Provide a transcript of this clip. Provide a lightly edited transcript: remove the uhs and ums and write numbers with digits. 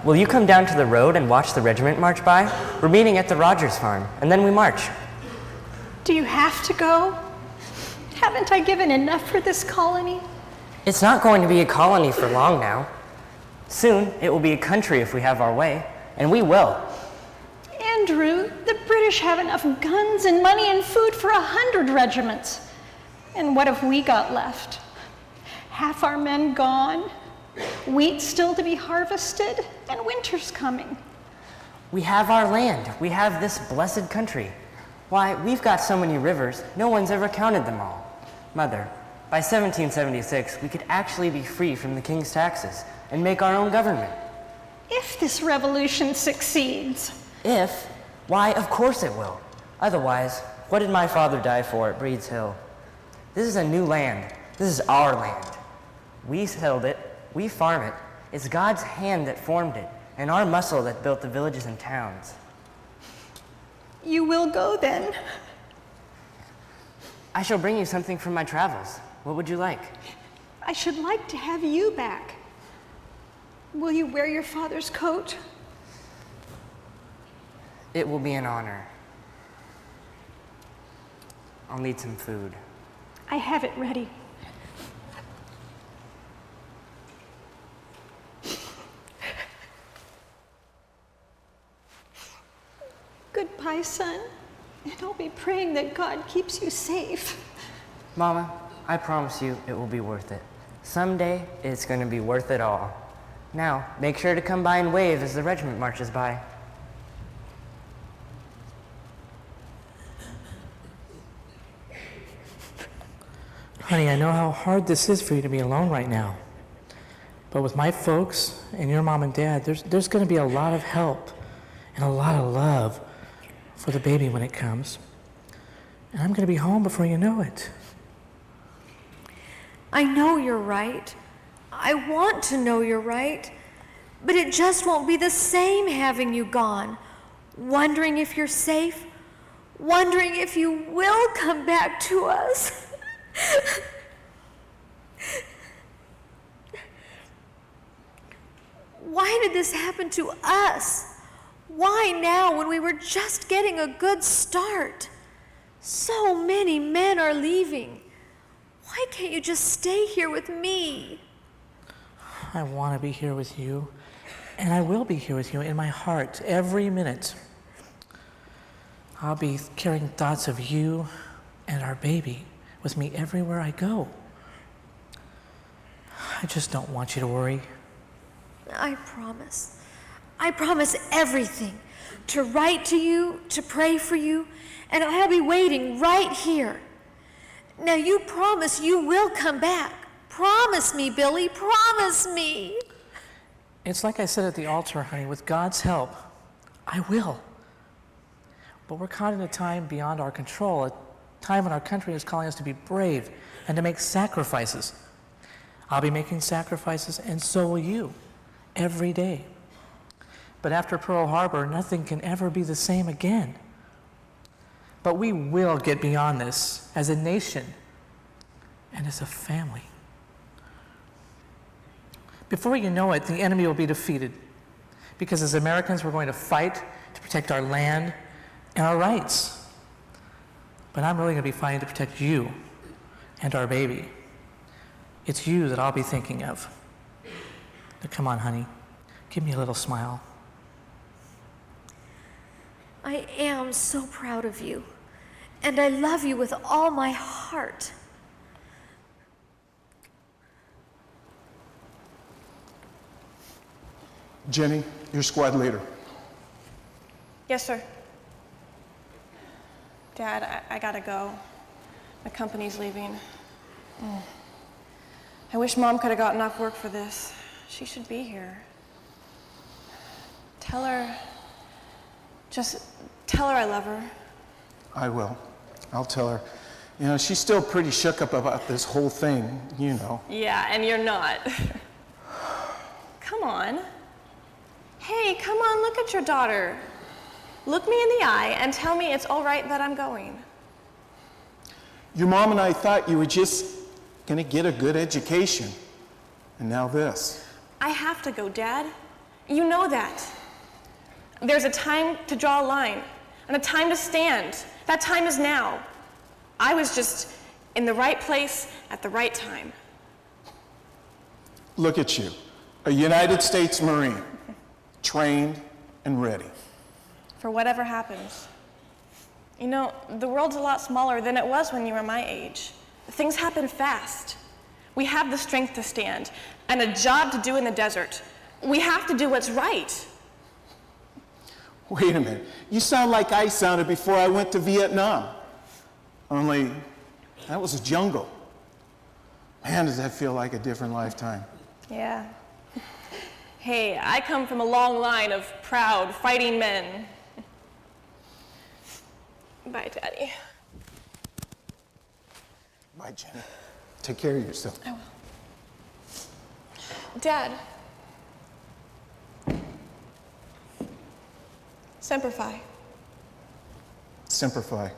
will you come down to the road and watch the regiment march by? We're meeting at the Rogers farm, and then we march. Do you have to go? Haven't I given enough for this colony? It's not going to be a colony for long now. Soon, it will be a country if we have our way, and we will. Andrew, the British have enough guns and money and food for 100 regiments. And what have we got left? Half our men gone, wheat still to be harvested, and winter's coming. We have our land. We have this blessed country. Why, we've got so many rivers, no one's ever counted them all. Mother, by 1776, we could actually be free from the king's taxes and make our own government. If this revolution succeeds. If? Why, of course it will. Otherwise, what did my father die for at Breed's Hill? This is a new land. This is our land. We tilled it, we farm it. It's God's hand that formed it, and our muscle that built the villages and towns. You will go then? I shall bring you something from my travels. What would you like? I should like to have you back. Will you wear your father's coat? It will be an honor. I'll need some food. I have it ready. Goodbye, son. And I'll be praying that God keeps you safe. Mama, I promise you it will be worth it. Someday, it's going to be worth it all. Now, make sure to come by and wave as the regiment marches by. Honey, I know how hard this is for you to be alone right now. But with my folks and your mom and dad, there's going to be a lot of help and a lot of love for the baby when it comes. And I'm going to be home before you know it. I know you're right. I want to know you're right. But it just won't be the same having you gone. Wondering if you're safe. Wondering if you will come back to us. Why did this happen to us? Why now when we were just getting a good start? So many men are leaving. Why can't you just stay here with me? I want to be here with you, and I will be here with you in my heart every minute. I'll be carrying thoughts of you and our baby with me everywhere I go. I just don't want you to worry. I promise. I promise everything. To write to you, to pray for you, and I'll be waiting right here. Now you promise you will come back. Promise me, Billy, promise me. It's like I said at the altar, honey, with God's help, I will. But we're caught in a time beyond our control, a time when our country is calling us to be brave and to make sacrifices. I'll be making sacrifices, and so will you, every day. But after Pearl Harbor, nothing can ever be the same again. But we will get beyond this as a nation and as a family. Before you know it, the enemy will be defeated, because as Americans, we're going to fight to protect our land and our rights. But I'm really going to be fighting to protect you and our baby. It's you that I'll be thinking of. Now, come on, honey. Give me a little smile. I am so proud of you, and I love you with all my heart. Jenny, your squad leader. Yes, sir. Dad, I gotta go. My company's leaving. I wish Mom could have gotten off work for this. She should be here. Just tell her I love her. I will. I'll tell her. You know, she's still pretty shook up about this whole thing, you know. Yeah, and you're not. Come on. Hey, come on, look at your daughter. Look me in the eye and tell me it's all right that I'm going. Your mom and I thought you were just gonna get a good education. And now this. I have to go, Dad. You know that. There's a time to draw a line and a time to stand. That time is now. I was just in the right place at the right time. Look at you, a United States Marine, trained and ready. For whatever happens. You know, the world's a lot smaller than it was when you were my age. Things happen fast. We have the strength to stand and a job to do in the desert. We have to do what's right. Wait a minute, you sound like I sounded before I went to Vietnam. Only, that was a jungle. Man, does that feel like a different lifetime. Yeah. Hey, I come from a long line of proud, fighting men. Bye, Daddy. Bye, Jenny. Take care of yourself. I will. Dad. Semper Fi. Semper Fi.